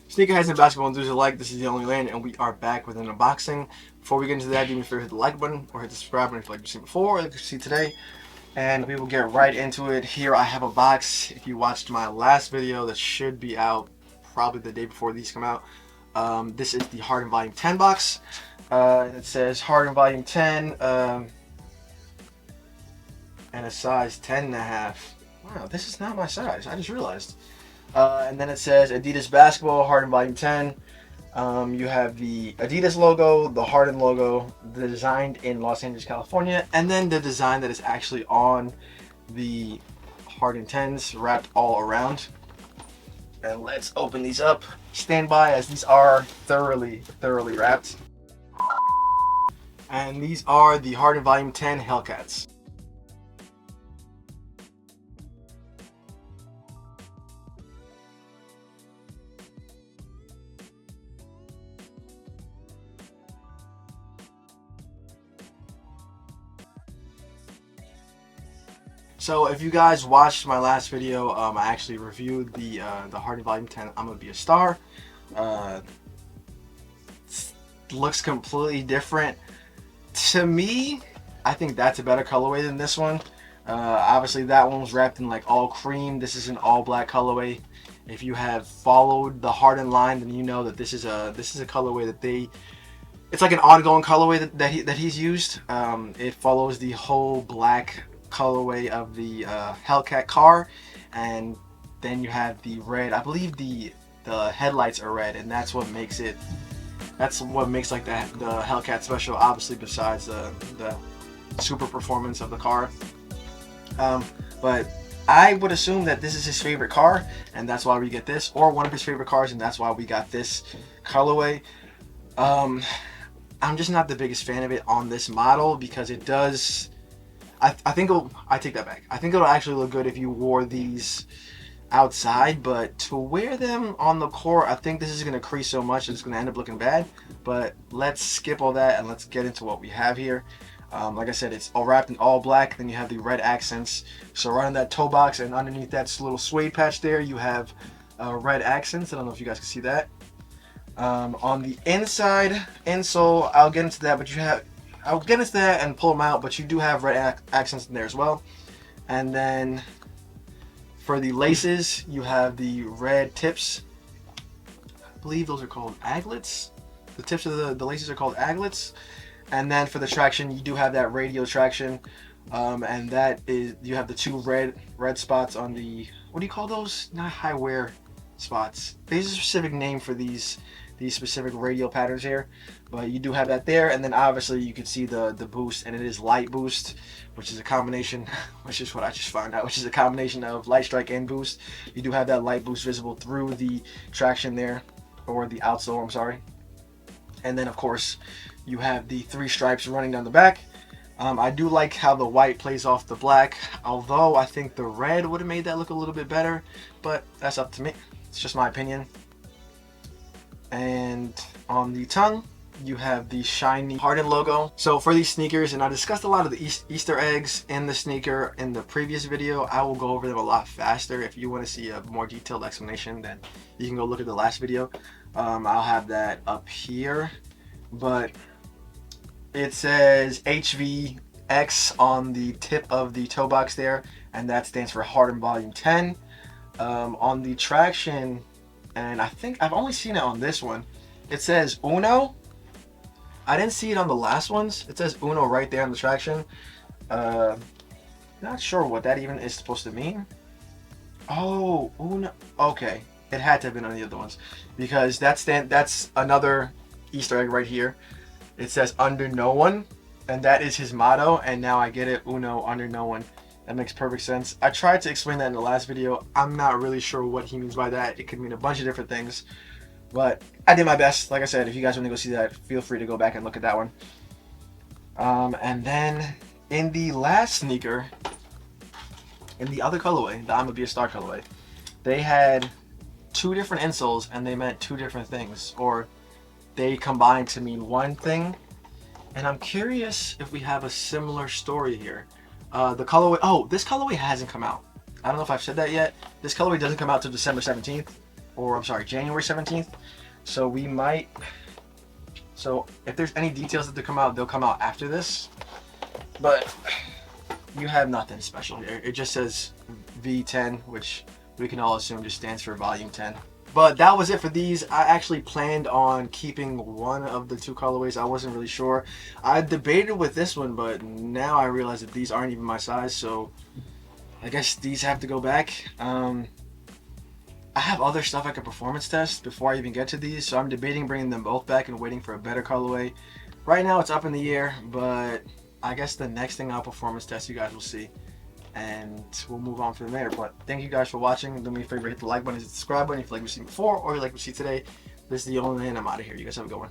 Sneakerheads and basketball enthusiasts alike, this is the only lane, and we are back with an unboxing. Before we get into that, do me a favor, hit the like button or hit the subscribe button if you like to see before or like to see today. And we will get right into it. Here I have a box. If you watched my last video, that should be out probably the day before these come out. This is the Harden Volume 10 box. It says Harden Volume 10 and a size 10.5. Wow, this is not my size. I just realized. And then it says Adidas Basketball Harden Volume 10. You have the Adidas logo, the Harden logo, designed in Los Angeles, California, and then the design that is actually on the Harden 10s wrapped all around. And let's open these up. Stand by, as these are thoroughly wrapped. And these are the Harden Volume 10 Hellcats. So if you guys watched my last video, I actually reviewed the Harden Volume 10 I'm Gonna Be a Star. Looks completely different. To me, I think that's a better colorway than this one. Obviously that one was wrapped in like all cream. This is an all black colorway. If you have followed the Harden line, then you know that this is a colorway that it's like an ongoing colorway that he's used. It follows the whole black colorway of the Hellcat car, and then you have the red. I believe the headlights are red, and that's what makes it. That's what makes like the Hellcat special. Obviously, besides the super performance of the car, but I would assume that this is his favorite car, and that's why we get this, or one of his favorite cars, and that's why we got this colorway. I'm just not the biggest fan of it on this model because it does. I think I take that back. I think it'll actually look good if you wore these outside, but to wear them on the court, I think this is going to crease so much it's going to end up looking bad. But let's skip all that and let's get into what we have here. Like I said, it's all wrapped in all black. Then you have the red accents. So right on that toe box and underneath that little suede patch there, you have red accents. I don't know if you guys can see that. On the inside insole, I'll get into that, but I'll get into that and pull them out, but you do have red accents in there as well. And then for the laces, you have the red tips. I believe those are called aglets. The tips of the laces are called aglets. And then for the traction, you do have that radial traction. And that is, you have the two red spots on the, what do you call those? Not high wear spots. There's a specific name for these specific radial patterns here, but you do have that there. And then obviously you can see the boost, and it is light boost, which is a combination, which is what I just found out, which is a combination of light strike and boost. You do have that light boost visible through the traction there, or the outsole, I'm sorry. And then of course you have the three stripes running down the back. I do like how the white plays off the black, although I think the red would have made that look a little bit better, but that's up to me. It's just my opinion. And on the tongue, you have the shiny Harden logo. So for these sneakers, and I discussed a lot of the Easter eggs in the sneaker in the previous video, I will go over them a lot faster. If you want to see a more detailed explanation, then you can go look at the last video. I'll have that up here. But it says HVX on the tip of the toe box there, and that stands for Harden Volume 10. On the traction, and I think I've only seen it on this one, it says Uno. I didn't see it on the last ones. It says Uno right there on the traction. Not sure what that even is supposed to mean. Oh, Uno. Okay, it had to have been on the other ones, because that's another Easter egg right here. It says under no one, and that is his motto, and now I get it. Uno, under no one. That makes perfect sense. I tried to explain that in the last video. I'm not really sure what he means by that. It could mean a bunch of different things, but I did my best. Like I said, if you guys want to go see that, feel free to go back and look at that one. And then in the last sneaker, in the other colorway, the I'm Gonna Be a Star colorway, they had two different insoles, and they meant two different things, or they combined to mean one thing. And I'm curious if we have a similar story here. The colorway, oh, this colorway hasn't come out. I don't know if I've said that yet. This colorway doesn't come out till December 17th, or I'm sorry, January 17th. So we might. So if there's any details that come out, they'll come out after this. But you have nothing special here. It just says V10, which we can all assume just stands for Volume 10. But that was it for these. I actually planned on keeping one of the two colorways. I wasn't really sure. I debated with this one, but now I realize that these aren't even my size, so I guess these have to go back. I have other stuff I could performance test before I even get to these, so I'm debating bringing them both back and waiting for a better colorway. Right now it's up in the air, but I guess the next thing I'll performance test, you guys will see. And we'll move on from there. But thank you guys for watching. Do me a favor, hit the like button, hit the subscribe button if you like what you see before or you like what you see today. This is the only man. I'm out of here. You guys have a good one.